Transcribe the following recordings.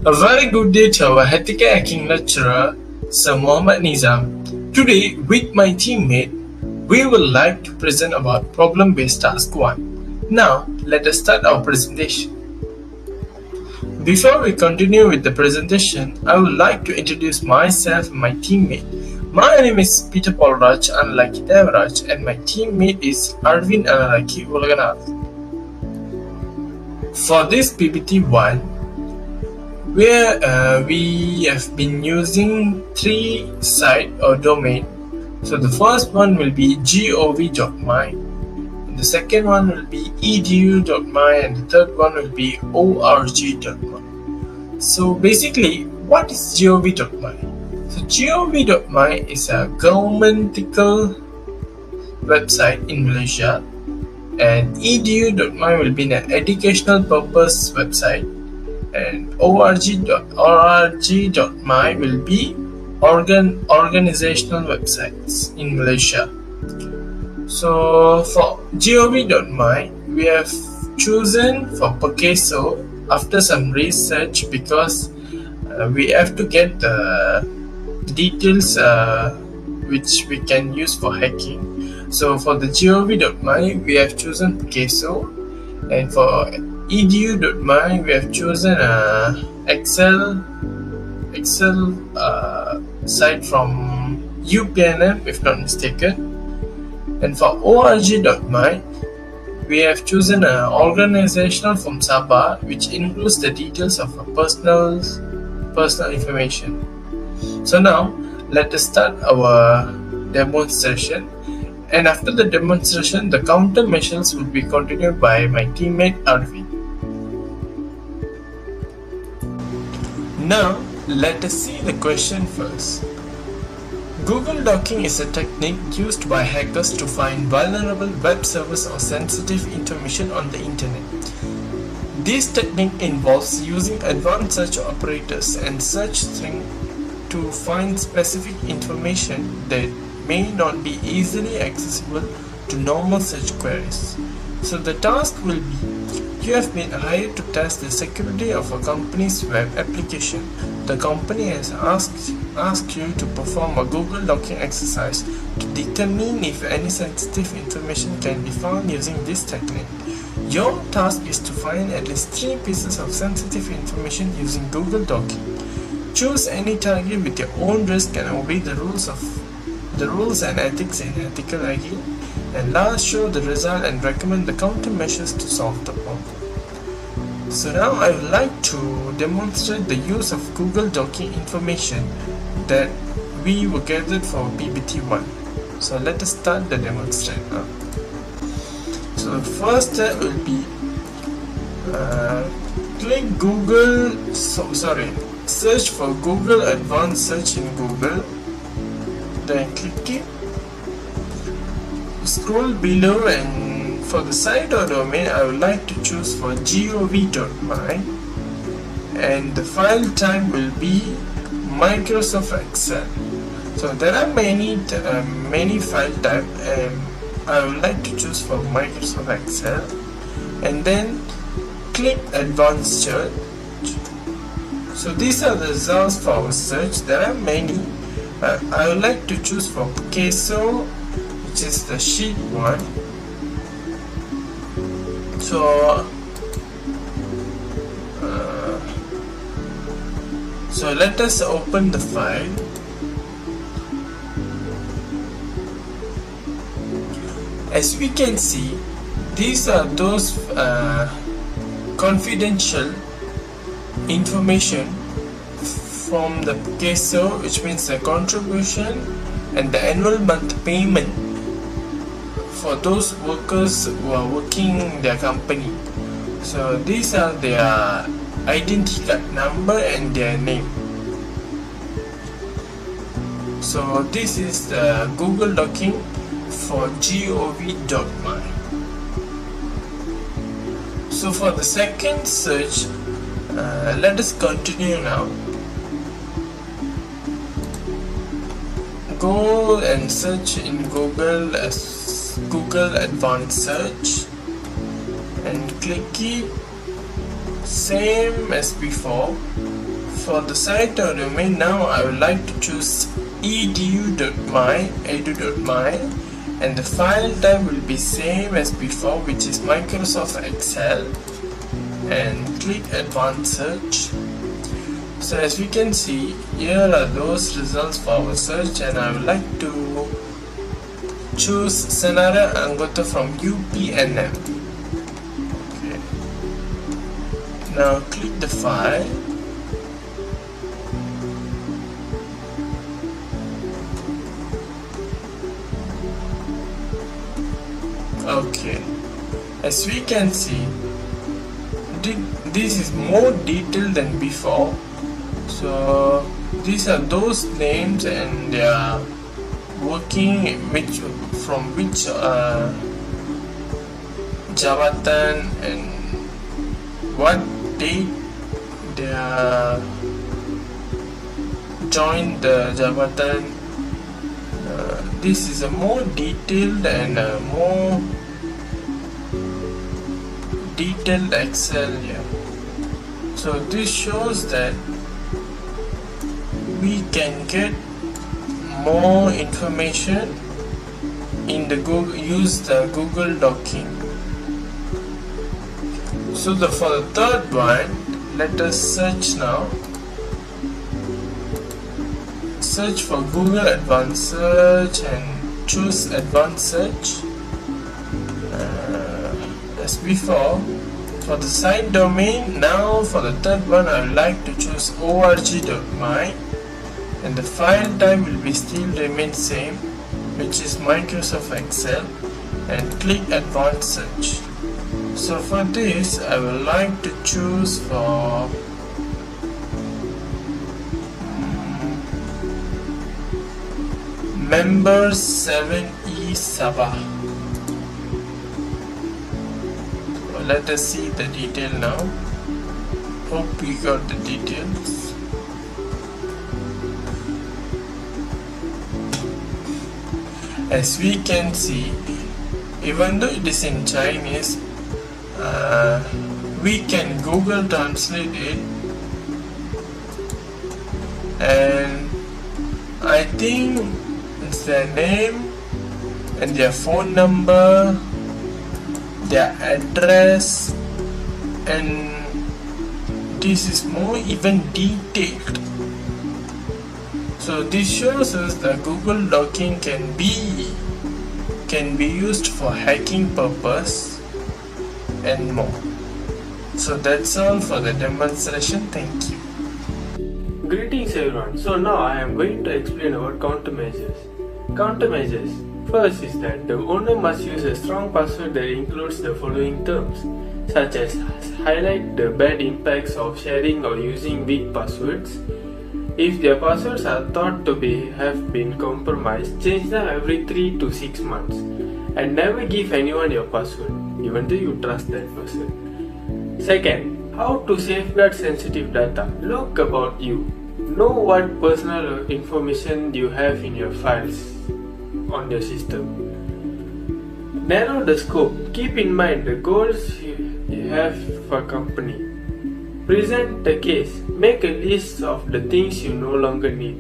A very good day to our ethical hacking lecturer, Sir Mohammed Nizam. Today, with my teammate, we would like to present about problem-based task 1. Now, let us start our presentation. Before we continue with the presentation, I would like to introduce myself and my teammate. My name is Peter PAULRAJ unlike THAVARAJ, and my teammate is ARVIND unlike ULAKANATHan. For this PPT1, where we have been using 3 site or domain. So the first one will be gov.my, the second one will be edu.my, and the third one will be org.my. So basically, what is gov.my? So gov.my is a governmental website in Malaysia, and edu.my will be an educational purpose website, and org.my will be organizational websites in Malaysia. So for gov.my, we have chosen for Pekeso after some research because we have to get the details which we can use for hacking. So for the gov.my, we have chosen Pekeso, and for edu.my, we have chosen Excel site from UPNM, if not mistaken. And for org.my, we have chosen an organizational from Sabah, which includes the details of personal information. So now, let us start our demonstration. And after the demonstration, the countermeasures will be continued by my teammate ARVIND. Now, let us see the question first. Google docking is a technique used by hackers to find vulnerable web servers or sensitive information on the internet. This technique involves using advanced search operators and search string to find specific information that may not be easily accessible to normal search queries. So the task will be, you have been hired to test the security of a company's web application. The company has asked you to perform a Google docking exercise to determine if any sensitive information can be found using this technique. Your task is to find at least 3 pieces of sensitive information using Google docking. Choose any target with your own risk and obey the rules and ethics in ethical hacking. And last, show the result and recommend the countermeasures to solve the problem. So now I would like to demonstrate the use of Google docking information that we were gathered for PPT1. So let us start the demonstration now. So the first step will be click Google, search for Google Advanced Search in Google, then click it. Scroll below, and for the site or domain I would like to choose for gov.my, and the file type will be Microsoft Excel. So there are many file type, and I would like to choose for Microsoft Excel, and then click Advanced Search. So these are the results for our search. There are many. I would like to choose for Pekeso, which is the sheet 1. So let us open the file. As we can see, these are those confidential information from the Pekeso, which means the contribution and the annual month payment for those workers who are working in their company. So these are their identity card number and their name. So this is the Google docking for gov.my. So for the second search, let us continue now. Go and search in Google as Google Advanced Search and click it, same as before. for the site or domain, now I would like to choose edu.my, and the file type will be same as before, which is Microsoft Excel, and click advanced search. So as we can see, here are those results for our search, and I would like to choose Senara Anggota from UPNM. Okay. Now click the file. Okay, as we can see, this is more detailed than before. So these are those names and they are working from which jabatan and what date they are joined the jabatan. This is a more detailed and more detailed Excel here. So this shows that we can get more information in the Google, use the Google Docking. So for the third one, let us search now. Search for Google Advanced Search and choose Advanced Search. As before, for the site domain, now for the third one I would like to choose org.my, and the file type will be still remain same, which is Microsoft Excel, and click Advanced Search. So for this I would like to choose for Members 7E Sabah. Let us see the detail now. Hope we got the details. As we can see, even though it is in Chinese, we can Google translate it, and I think it's their name and their phone number, their address, and this is more even detailed. So this shows us that Google Docking can be used for hacking purpose and more. So that's all for the demonstration. Thank you. Greetings everyone. So now I am going to explain about countermeasures. Countermeasures. First is that the owner must use a strong password that includes the following terms, such as highlight the bad impacts of sharing or using weak passwords. If their passwords are thought to have been compromised, change them every 3 to 6 months, and never give anyone your password, even though you trust that person. Second, how to safeguard sensitive data. Look about you. Know what personal information you have in your files on your system. Narrow the scope. Keep in mind the goals you have for company. Present the case. Make a list of the things you no longer need.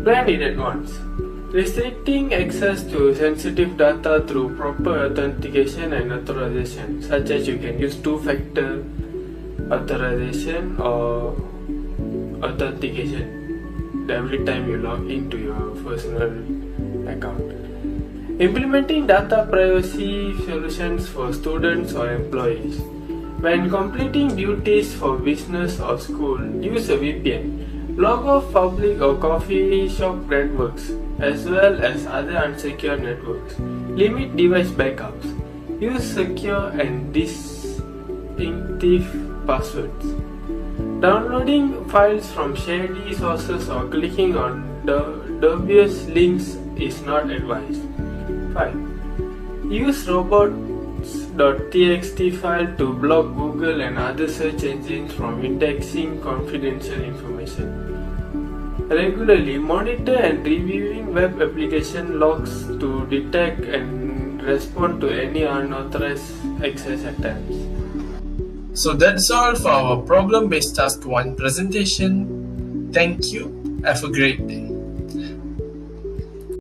Plan in advance. Restricting access to sensitive data through proper authentication and authorization, such as you can use two-factor authorization or authentication every time you log into your personal account. Implementing data privacy solutions for students or employees. When completing duties for business or school, use a VPN. Log off public or coffee shop networks as well as other unsecured networks. Limit device backups. Use secure and distinctive passwords. Downloading files from shady sources or clicking on dubious links is not advised. 5. Use robots.txt file to block Google and other search engines from indexing confidential information. Regularly monitor and reviewing web application logs to detect and respond to any unauthorized access attempts. So that's all for our problem-based task 1 presentation. Thank you. Have a great day.